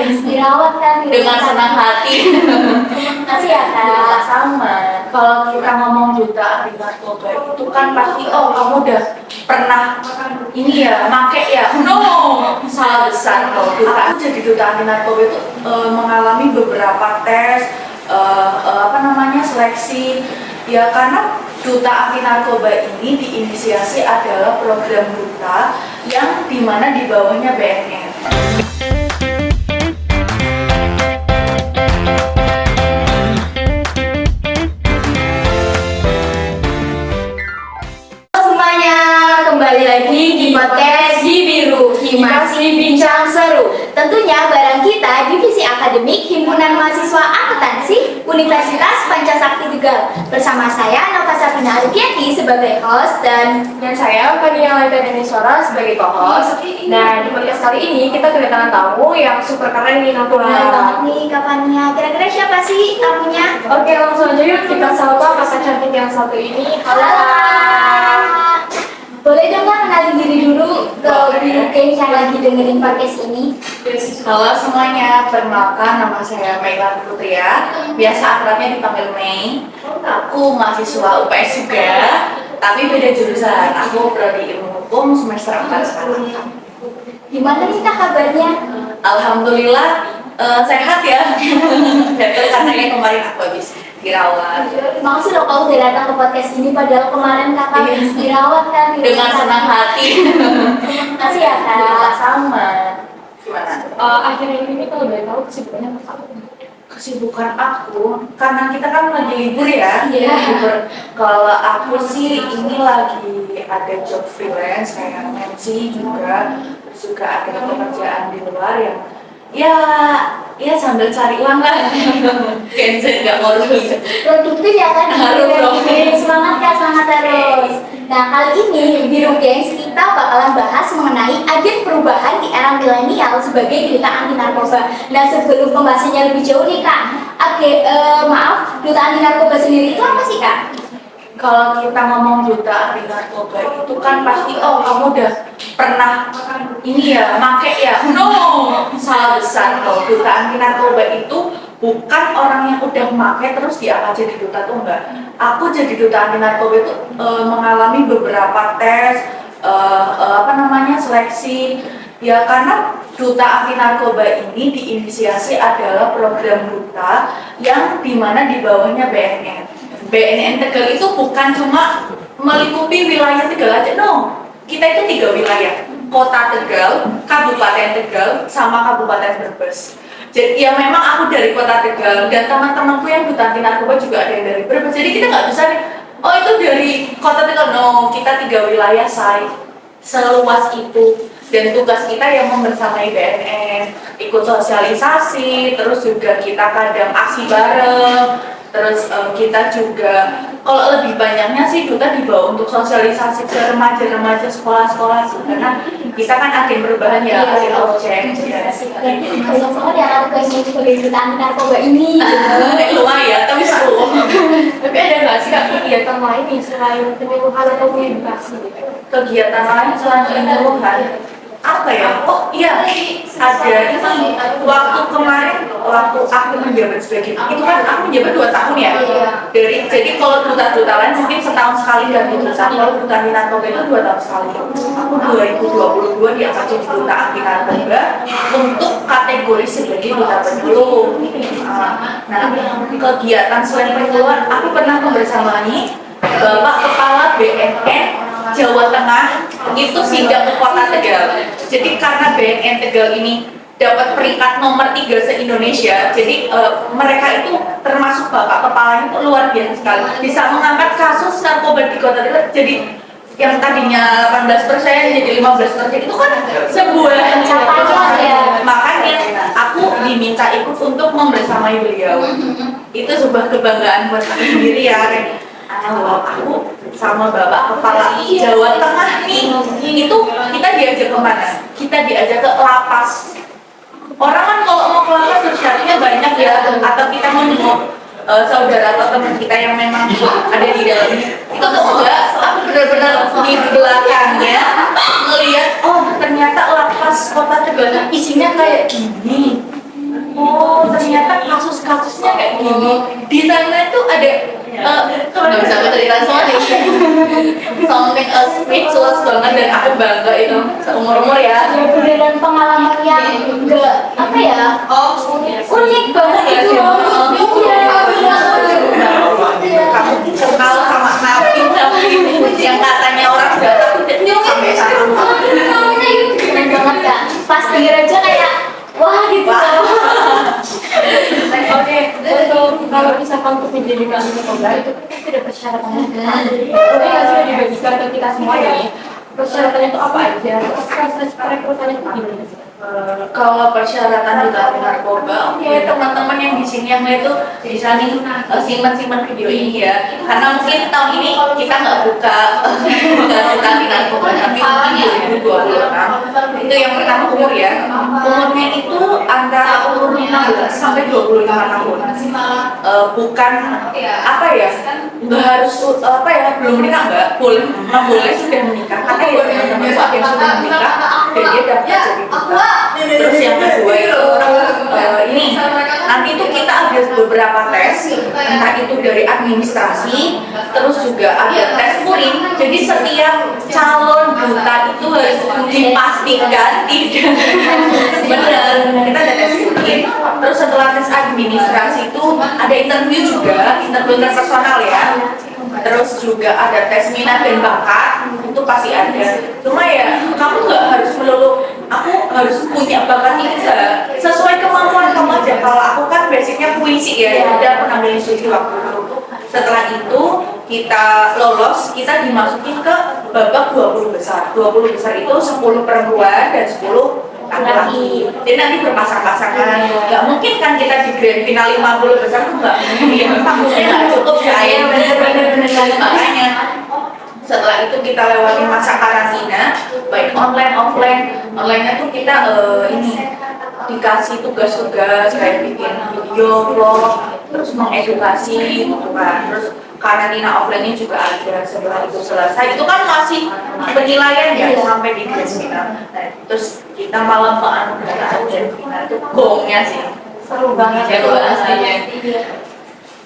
habis dirawat kan Dengan senang hati. Makasih ya Kak. Sama. Kalau kita ngomong duta anti narkoba itu kan pasti kamu udah pernah ini ya, make ya. No, salah besar kalau duta. Aku jadi duta anti narkoba itu mengalami beberapa tes, seleksi. Ya karena duta anti narkoba ini diinisiasi adalah program duta yang dimana di bawahnya BNN. Kembali lagi di podcast Di Biru Himasi Bincang Seru. Tentunya bareng kita Divisi Akademik Himpunan Mahasiswa Akuntansi Universitas Pancasakti Tegal. Bersama saya Nova Sabrina Arifiyati sebagai host dan saya Kania Laita Denisora sebagai co-host. Nah, di podcast kali ini kita kedatangan tamu yang super keren nih Nova. keren banget nih kapannya. Kira-kira siapa sih tamunya? Oke, langsung aja yuk kita sapa kakak cantik yang satu ini. Halo. Boleh dong Kak kenalin diri dulu ke Biru Geng yang lagi dengerin podcast ini. Halo semuanya, perkenalkan nama saya Maila Putria. Biasa akrabnya dipanggil Mei. Aku mahasiswa UPS juga, tapi beda jurusan. Aku prodi ilmu hukum semester 4 sekarang. Gimana nih Kak kabarnya? Alhamdulillah sehat ya. Terus karena kemarin aku habis dirawat. Makasih loh kau udah datang ke podcast ini padahal kemarin kakak habis dirawat kan. Dengan senang hati. Makasih ya Kak. Sama. Gimana? Akhir-akhir ini kalau boleh tahu kesibukannya apa? Kesibukan aku, karena kita kan lagi libur ya. Iya. Libur. Kalau aku sih ini lagi ada job freelance kayak MC juga, terus juga ada pekerjaan di luar yang ya sambil cari uang lah. Kenzo nggak mau rugi. Produktif ya kan? Harus dong. Semangat Kak, semangat terus. Nah kali ini Biru Gengs kita bakalan bahas mengenai agen perubahan di era milenial sebagai duta anti narkoba. Nah sebelum pembahasannya lebih jauh nih Kak, duta anti narkoba sendiri itu apa sih Kak? Kalau kita ngomong duta anti narkoba itu kan pasti kamu udah pernah ini ya, make ya. No, salah besar. Kalau duta anti narkoba itu bukan orang yang udah make terus diangkat jadi duta tuh enggak. Aku jadi duta anti narkoba itu mengalami beberapa tes, seleksi. Ya karena duta anti narkoba ini diinisiasi adalah program duta yang dimana di bawahnya BNN. BNN Tegal itu bukan cuma meliputi wilayah Tegal aja, no. Kita itu 3 wilayah, Kota Tegal, Kabupaten Tegal, sama Kabupaten Brebes. Jadi ya memang aku dari Kota Tegal dan teman-temanku yang duta anti narkoba juga ada yang dari Brebes. Jadi kita nggak bisa nih, itu dari Kota Tegal, no. Kita 3 wilayah seluas itu. Dan tugas kita yang membersamai BNN, ikut sosialisasi, terus juga kita kadang aksi bareng. Terus kita juga, kalau lebih banyaknya sih duta dibawa untuk sosialisasi ke remaja-remaja sekolah-sekolah sih, karena kita kan agen perubahan ya, agen of change ya. Dan banyak banget ya tugasnya sebagai duta anti narkoba ini. Lumayan, tapi seru. Tapi ada nggak sih Kak kegiatan lain nih selain penyuluhan atau edukasi? Kegiatan lain selain penyuluhan apa ya? Oh iya, ada ini waktu kemarin waktu aku menjabat sebagai itu kan aku menjabat 2 tahun ya. Jadi kalau duta lain mungkin setahun sekali ganti duta. Kalau duta anti narkoba itu 2 tahun sekali. Aku 2022 diangkat jadi duta anti narkoba untuk kategori sebagai duta penyuluh. Nah, kegiatan selain penyuluhan aku pernah membersamai Bapak Kepala BNN Jawa Tengah itu singgah ke Kota Tegal. Jadi karena BNN Tegal ini dapat peringkat nomor 3 se-Indonesia, jadi mereka itu termasuk bapak kepalanya itu luar biasa sekali, bisa mengangkat kasus narkoba di Kota Tegal. Jadi yang tadinya 18% jadi 15%, itu kan sebuah pencapaian ya. Makanya aku diminta ikut untuk membersamai beliau. Itu sebuah kebanggaan buat aku sendiri ya. Aku sama Bapak Kepala Jawa Tengah nih, itu kita diajak kemana? Kita diajak ke lapas. Orang kan kalau mau ke lapas syaratnya banyak ya, atau kita mau nengok saudara atau teman kita yang memang ada di dalamnya. Itu tuh enggak, aku benar-benar di belakangnya melihat, oh ternyata lapas Kota Tegal isinya kayak gini. di sana tuh ada nggak bisa aku cerita soalnya something speechless banget dan aku bangga itu seumur-umur ya. Beneran pengalaman yang enggak apa ya, unik banget gitu loh. Kamu kenal sama nabi yang katanya orang udah takut sampai sekarang. Keren banget Kak, pas denger aja kayak wah gitu. Oke, untuk kalau misalkan untuk menjadi kandungan narkoba itu kan pasti ada persyaratannya. Boleh nggak sih dibagikan ke kita semua nih? Persyaratannya itu apa aja? Terus proses perekrutannya itu gimana sih? Kalau persyaratan di dalam narkoba, oke teman-teman yang di sini yang itu bisa nih simpan video ini ya, karena mungkin tahun ini kita nggak buka di narkoba, tapi mungkin 2026 itu yang pertama umur ya, umurnya itu antara umur 16 sampai 25 tahun, bukan apa ya, nggak harus apa ya, belum menikah nggak boleh sudah menikah, karena ya teman-teman yang sudah menikah dan dia daftar jadi duta. Terus yang kedua itu ini nanti itu kita ada beberapa tes, entah itu dari administrasi, terus juga ada tes urin. Jadi setiap calon duta itu harus dipastikan tidak benar. Kita ada tes urin, terus setelah tes administrasi itu ada interview juga, interview personal ya. Terus juga ada tes minat dan bakat, itu pasti ada. Cuma ya kamu nggak harus melulu aku harus punya bakat ini, enggak, sesuai kemampuan kamu aja. Kalau aku kan basicnya puisi ya, udah pernah nulis puisi waktu itu. Setelah itu kita lolos, kita dimasukin ke babak 20 besar. 20 besar itu 10 perempuan dan 10 laki-laki. Jadi nanti berpasang-pasangan. Nggak mungkin kan kita di grand final 50 besar tuh nggak mungkin. Takutnya nggak cukup ya. Makanya setelah itu kita lewati masa karantina, baik online offline. Onlinenya tuh kita ini dikasih tugas-tugas kayak bikin video vlog, terus mengedukasi gitu kan. Terus karantina offline-nya juga ada. Setelah itu selesai, itu kan masih penilaian ya sampai di grand final. Nah, terus kita malam penganugerahan grand final itu gongnya sih Seru banget ya bahasanya.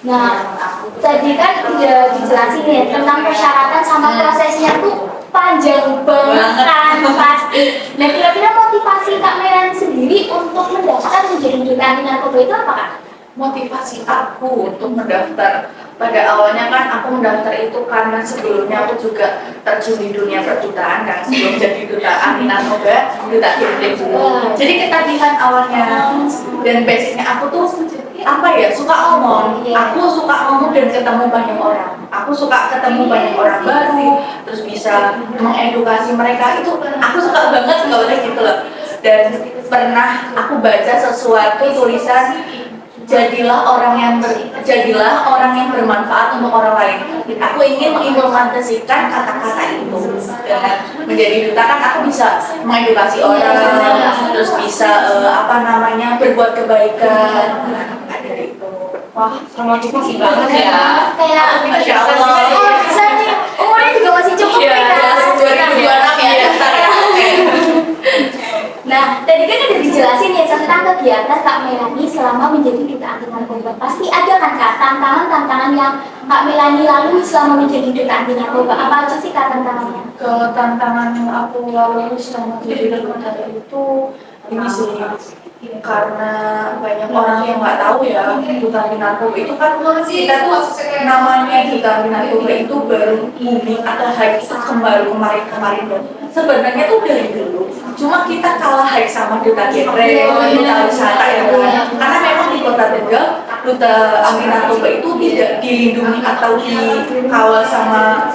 Nah, tadi kan udah dijelasin ya tentang persyaratan sama prosesnya tuh panjang banget kan pasti. Nah, kira-kira motivasi Kak Melani sendiri untuk mendaftar menjadi duta anti narkoba itu apa Kak? Motivasi aku untuk mendaftar, pada awalnya kan aku mendaftar itu karena sebelumnya aku juga terjun di dunia perdutaan kan, sebelum jadi duta anti narkoba, duta Gembling dulu. Jadi ketagihan awalnya, dan basicnya aku tuh apa ya, suka ngomong. Aku suka ngomong dan ketemu banyak orang. Aku suka ketemu banyak orang baru, terus bisa mengedukasi mereka. Itu aku suka banget kalau kayak gitu loh. Dan pernah aku baca sesuatu tulisan, jadilah orang yang bermanfaat untuk orang lain. Aku ingin mengimplementasikan kata-kata itu. Dengan menjadi duta kan aku bisa mengedukasi orang, terus bisa berbuat kebaikan. Ada itu. Wah, termotivasi banget ya. Kayak Masya Allah. oh, bisa nih, umurnya juga masih cukup Iya, ya Kak. 2026 ya daftar ya. Oke. Nah, tadi kan udah dijelasin ya tentang kegiatan Kak Melani selama menjadi duta anti narkoba. Pasti ada kan Kak tantangan-tantangan yang Kak Melani lalui selama menjadi duta anti narkoba. Apa aja sih Kak tantangannya? Kalau tantangan yang aku lalui selama jadi duta itu ini sih, karena banyak orang yang nggak tahu ya duta anti narkoba itu kan kita tuh namanya duta anti narkoba itu baru booming atau hype itu kemarin loh. Sebenarnya tuh dari dulu, cuma kita kalah hype sama duta genre, duta wisata ya kan? Karena memang di Kota Tegal duta anti narkoba itu tidak dilindungi atau dikawal sama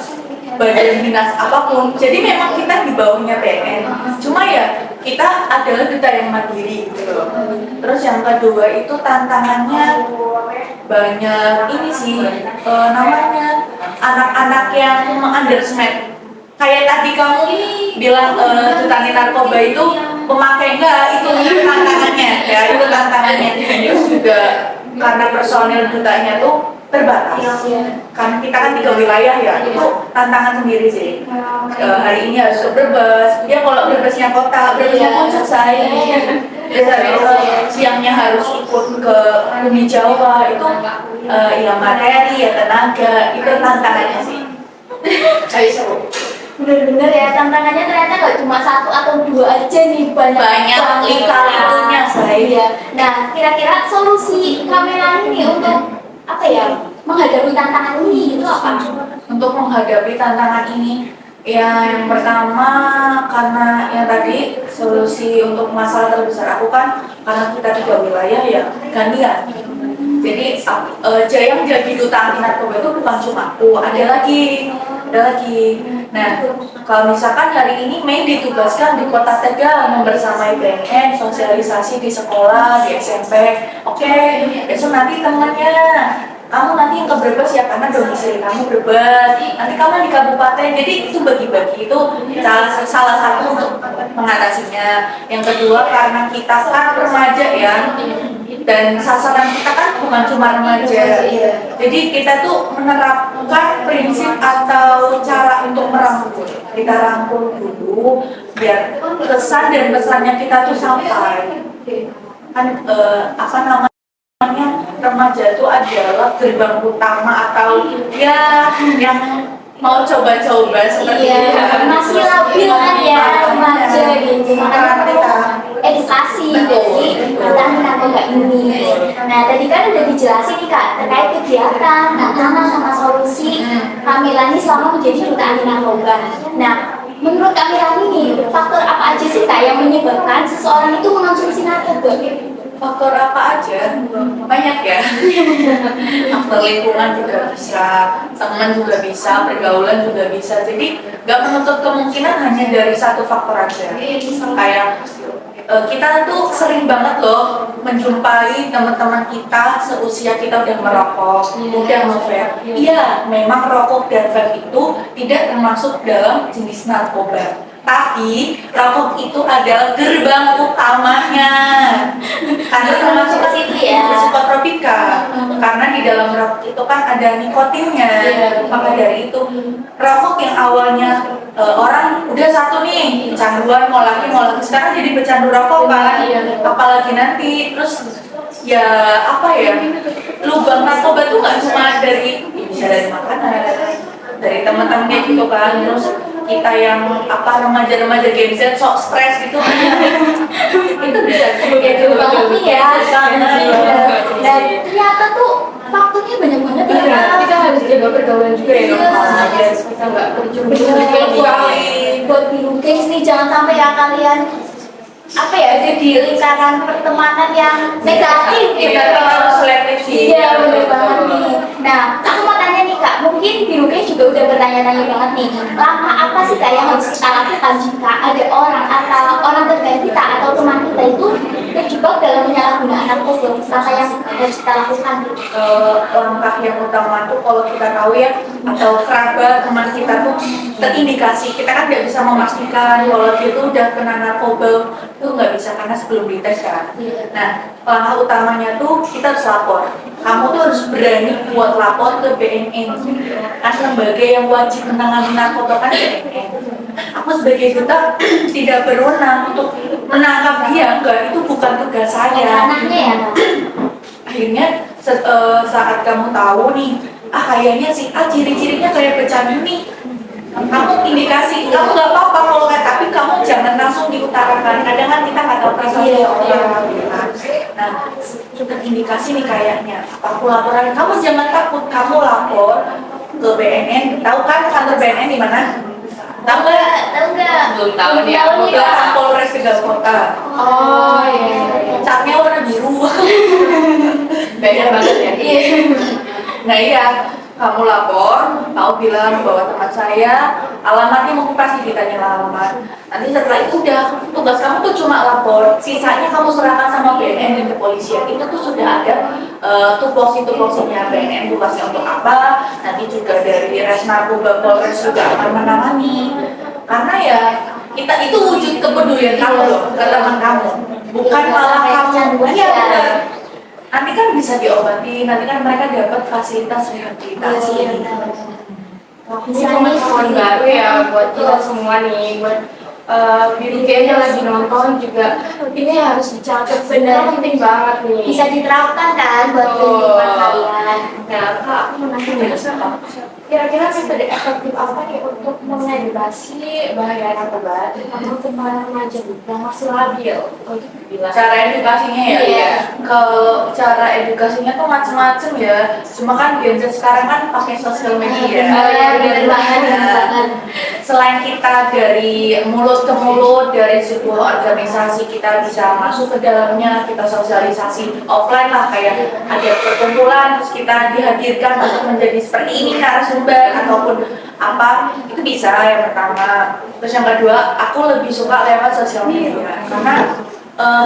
badan dinas apapun. Jadi memang kita di bawahnya PNN. Cuma ya kita adalah duta yang mandiri gitu loh. Terus yang kedua itu tantangannya banyak ini sih, namanya anak-anak yang underestimate. Kayak tadi kamu bilang duta anti narkoba itu pemakai enggak, itu tantangannya ya, itu tantangannya. Terus juga karena personil dutanya tuh terbatas. Karena kita kan 3 wilayah ya, itu tantangan sendiri sih. Hari ini harus ke Brebes, ya kalau Brebesnya kota, Brebesnya puncak saya. Siangnya harus ikut ke Bumi Jawa, itu ya materi, ya tenaga, itu tantangannya sih. Tapi seru. Bener-bener ya, tantangannya ternyata nggak cuma satu atau dua aja nih, banyak banget. lika-likunya saya. Iya. Nah, kira-kira solusi kamera ini untuk apa ya, menghadapi tantangan ini itu apa? Untuk menghadapi tantangan ini, ya yang pertama karena yang tadi solusi untuk masalah terbesar aku kan karena kita 3 wilayah ya gantian. Jadi yang jadi duta anti narkoba itu bukan cuma aku, ada lagi. Nah, kalau misalkan hari ini Mei ditugaskan di Kota Tegal membersamai BNN, sosialisasi di sekolah, di SMP. Oke, besok nanti temannya kamu nanti yang ke Brebes ya karena domisili kamu Brebes, nanti kamu di kabupaten, jadi itu bagi-bagi itu salah satu untuk mengatasinya. Yang kedua karena kita kan remaja ya, dan sasaran kita kan bukan cuma remaja, jadi kita tuh menerapkan prinsip atau cara untuk merangkul. Kita rangkul dulu biar kesan dan pesannya kita tuh sampai. Kan apa namanya, remaja itu adalah gerbang utama atau ya yang mau coba-coba seperti Iya, masih labil kan ya remaja gitu, makanya perlu edukasi dari tentang narkoba ini. Nah, tadi kan udah dijelasin nih Kak terkait kegiatan, tantangan sama solusi Kamilani selama menjadi duta anti narkoba. Nah, menurut Kamilani nih, faktor apa aja sih Kak yang menyebabkan seseorang itu mengonsumsi narkoba? Faktor apa aja? Banyak ya. Faktor lingkungan juga bisa, teman juga bisa, pergaulan juga bisa. Jadi nggak menutup kemungkinan hanya dari satu faktor aja. Kayak kita tuh sering banget loh menjumpai teman-teman kita seusia kita udah merokok, udah nge-vape. Iya, memang rokok dan vape itu tidak termasuk dalam jenis narkoba. Tapi rokok itu adalah gerbang utamanya karena termasuk situ ya, psikotropika. Karena di dalam rokok itu kan ada nikotinnya. Maka dari itu rokok yang awalnya orang udah satu nih kecanduan mau lagi sekarang jadi pecandu rokok kan. Apalagi nanti terus ya apa ya, lubang narkoba tuh nggak cuma dari bisa dari makanan, dari teman-teman kayak gitu kan. Terus kita yang apa remaja-remaja Gen Z sok stres gitu itu bisa gitu banget nih ya. Dan ternyata tuh faktornya banyak banget ya. Kita harus jaga pergaulan juga ya, biar kita nggak terjun buat biru guys nih, jangan sampai ya kalian apa ya jadi lingkaran pertemanan yang negatif gitu. Kita harus selektif sih. Iya benar banget nih. Nah, aku mau tanya nih Kak, mungkin biru guys juga udah bertanya-tanya banget nih, langkah apa sih Kak yang harus kita lakukan jika ada orang atau orang terkait kita atau teman kita itu terjebak dalam penyalahgunaan narkoba? Langkah yang harus kita lakukan gitu. Langkah yang utama tuh kalau kita tahu ya, atau kerabat teman kita tuh terindikasi, kita kan nggak bisa memastikan kalau dia tuh udah kena narkoba, itu nggak bisa karena sebelum dites kan. Nah, langkah utamanya tuh kita harus lapor. Kamu tuh harus berani buat lapor ke BNN. Karena lembaga yang wajib menangani narkoba kan BNN. Aku sebagai duta tidak berwenang untuk menangkap dia, enggak, itu bukan tugas saya. Anaknya ya Kak? Akhirnya saat kamu tahu nih, kayaknya sih ciri-cirinya kayak pecandu nih, kamu indikasi, kamu nggak apa-apa kalau nggak, tapi kamu jangan langsung diutarakan. Kadang kan kita nggak tahu perasaan orang, gitu kan. Nah, sudah indikasi nih kayaknya, aku laporan. Kamu jangan takut, kamu lapor ke BNN. Tahu kan kantor BNN di mana? Tahu nggak? Tahu nggak? Belum tahu nih. nih Ke Kak. Polres Tegal Kota. Oh iya. Catnya warna biru. Beda banget ya. Nah iya, kamu lapor, kamu bilang bahwa teman saya alamatnya mungkin pasti ditanya alamat. Nanti setelah itu udah, tugas kamu tuh cuma lapor, sisanya kamu serahkan sama BNN dan kepolisian. Itu tuh sudah ada tupoksi-tupoksinya BNN tugasnya untuk apa. Nanti juga dari Res Narkoba Polres juga akan menangani. Karena ya kita itu wujud kepedulian kamu loh ke teman kamu, bukan malah kamu. Iya benar. Nanti kan bisa diobati, nanti kan mereka dapat fasilitas rehabilitasi. Bisa Ini nih pengetahuan baru ya buat kita semua nih, buat biru kayaknya lagi nonton juga ini harus dicatat, Bener. penting banget nih. Bisa diterapkan kan buat kehidupan kalian. Nah, Kak, aku mau nanya kira-kira metode efektif apa nih untuk mengedukasi bahaya narkoba terutama para remaja yang masih labil untuk dibilang? Cara edukasinya ya, Iya. kalau cara edukasinya tuh macem-macem ya. Cuma kan Gen Z sekarang kan pakai sosial media. Bener banget, bener banget. Selain kita dari mulut ke mulut, dari sebuah organisasi kita bisa masuk ke dalamnya, kita sosialisasi offline lah, kayak ada perkumpulan terus kita dihadirkan untuk menjadi seperti ini narasumber ataupun apa, itu bisa yang pertama. Terus yang kedua, aku lebih suka lewat sosial media karena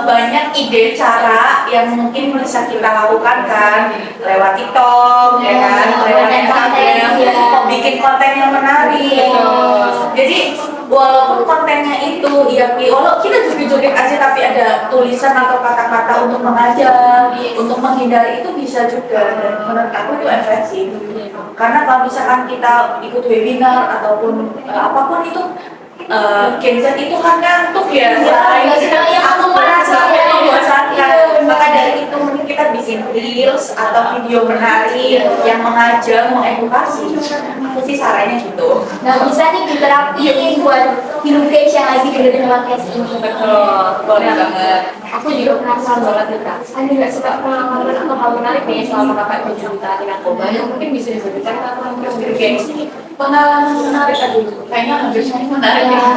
banyak ide cara yang mungkin bisa kita lakukan kan lewat TikTok, ya kan, lewat Instagram, bikin konten yang menarik. Jadi walaupun kontennya itu ya, walau kita joget-joget aja tapi ada tulisan atau kata-kata untuk mengajak, untuk menghindari, itu bisa juga. Dan menurut aku itu efektif. Karena kalau misalkan kita ikut webinar ataupun apapun itu, Gen Z itu kan ngantuk ya. Aku merasa membosankan. Maka dari itu mungkin kita bikin reels atau video menarik yang mengajak, mengedukasi. Aku sih sarannya gitu. Nah, bisa nih diterapin buat hidup guys yang lagi dengerin podcast ini. Boleh banget. Aku juga penasaran banget nih Kak, ada nggak suka pengalaman atau hal menarik nih selama kakak berjuta di narkoba yang mungkin bisa diberikan ke teman terus gengs ini? Pengalaman menarik, aduh, kayaknya hampir semuanya menarik ya.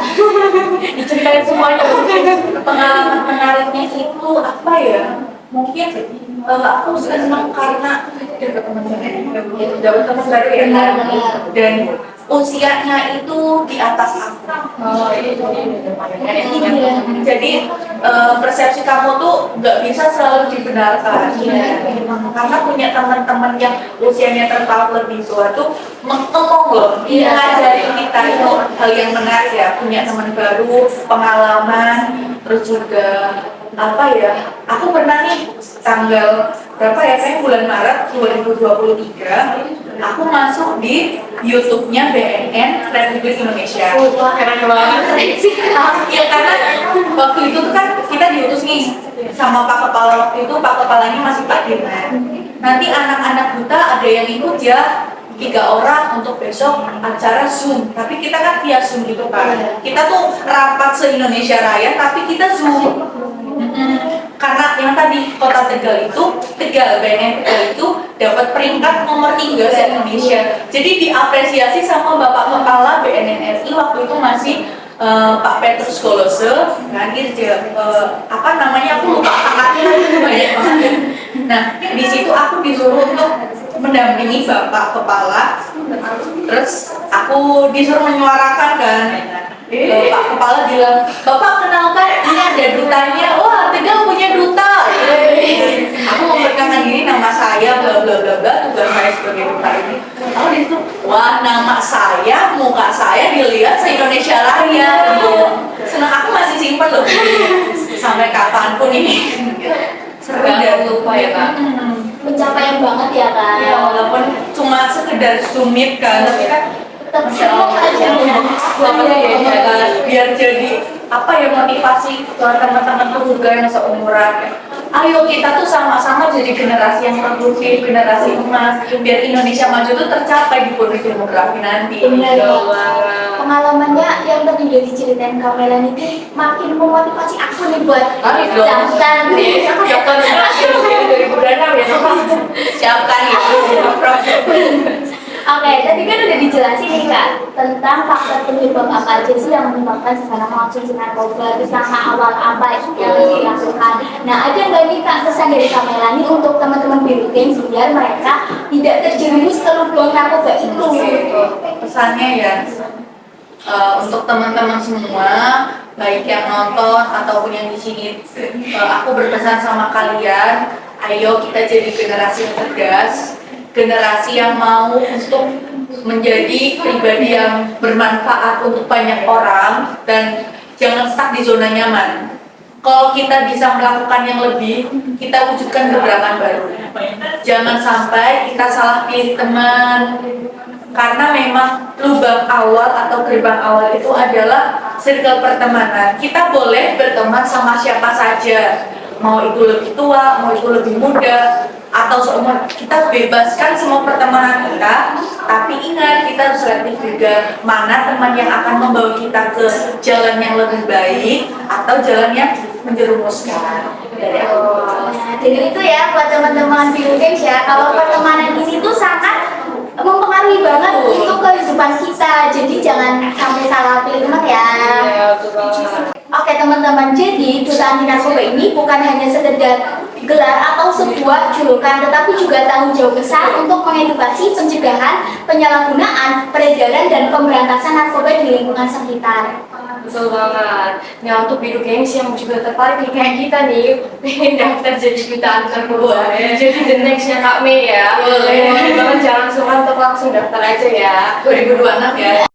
Diceritain semuanya mungkin. Pengalaman menariknya itu apa ya? Mungkin aku senang karena dapat teman baru ya, dan usianya itu di atas aku. Oh itu Iya. Jadi persepsi kamu tuh nggak bisa selalu dibenarkan. Karena punya teman-teman yang usianya terpaut lebih tua tuh ngomong loh, Iya. ngajarin kita itu hal yang menarik ya. Punya teman baru, pengalaman, terus juga apa ya? Aku pernah nih tanggal berapa ya? Kayak bulan Maret 2023. Aku masuk di YouTube-nya BNN Republik Indonesia. wah keren banget. Ya karena waktu itu tuh kan kita diutus nih sama Pak Kepala, waktu itu Pak Kepalanya masih Pak Dirman. Nanti anak-anak buta ada yang ikut ya 3 orang untuk besok acara Zoom. Tapi kita kan via Zoom gitu kan. Kita tuh rapat se-Indonesia Raya tapi kita Zoom. Karena yang tadi kota Tegal itu, BNN Tegal itu dapat peringkat nomor 3 se-Indonesia. Jadi diapresiasi sama Bapak Kepala BNN RI waktu itu masih Pak Petrus Golose, kan apa namanya, aku lupa angkatnya banyak banget. Nah, di situ aku disuruh untuk mendampingi Bapak Kepala. Terus aku disuruh menyuarakan kan. Pak Kepala bilang, "Bapak kenalkan, ini ada dutanya." Wah, Tegal punya duta. Aku memperkenalkan diri, nama saya bla bla bla bla, tugas saya sebagai duta ini. Aku di situ, wah, nama saya, muka saya dilihat se-Indonesia Raya. Senang, aku masih simpen loh sampai kapanpun ini. Seru dan lupa ya Kak. Pencapaian banget ya kan. Ya, walaupun cuma sekedar sumit kan, tapi kan Tetap seru aja. biar jadi apa ya, motivasi buat teman-temanku juga yang seumuran. Ayo kita tuh sama-sama jadi generasi yang produktif, generasi emas, biar Indonesia maju tuh tercapai di bonus demografi nanti. Bener. Pengalamannya yang tadi udah diceritain Kak Melani ini makin memotivasi aku nih buat Harus dong. daftar nih. Siapkan dari budaya ya, siapkan ya. Oke, tadi kan udah dijelasin nih Kak tentang faktor penyebab apa aja sih yang menyebabkan seseorang mengonsumsi narkoba, terus langkah awal apa yang harus dilakukan. Nah, ada nggak nih Kak pesan dari Kak Melani untuk teman-teman Biru Gengs biar mereka tidak terjerumus ke lubang narkoba itu? Pesannya ya, untuk teman-teman semua, baik yang nonton ataupun yang di sini, aku berpesan sama kalian, ayo kita jadi generasi yang cerdas, generasi yang mau untuk menjadi pribadi yang bermanfaat untuk banyak orang dan jangan stuck di zona nyaman. Kalau kita bisa melakukan yang lebih, kita wujudkan gebrakan baru. Jangan sampai kita salah pilih teman, karena memang lubang awal atau gerbang awal itu adalah circle pertemanan. Kita boleh berteman sama siapa saja, mau itu lebih tua, mau itu lebih muda, atau seumur. Kita bebaskan semua pertemanan kita, tapi ingat kita harus selektif juga mana teman yang akan membawa kita ke jalan yang lebih baik atau jalan yang menjerumuskan. Dari aku. Nah, jadi itu ya buat teman-teman Biru Games ya, kalau pertemanan ini tuh sangat mempengaruhi banget untuk kehidupan kita, jadi jangan sampai salah pilih teman ya. Oke teman-teman, jadi Duta Anti Narkoba ini bukan hanya sekedar gelar atau sebuah julukan, tetapi juga tanggung jawab besar untuk mengedukasi pencegahan, penyalahgunaan, peredaran, dan pemberantasan narkoba di lingkungan sekitar. Betul banget. Nah, untuk Biru Games yang juga tertarik nih kayak kita nih, pengen daftar jadi duta anti narkoba. Jadi the next-nya Kak Mei ya. Boleh. Jangan jangan sungkan untuk langsung daftar aja ya. 2026 ya.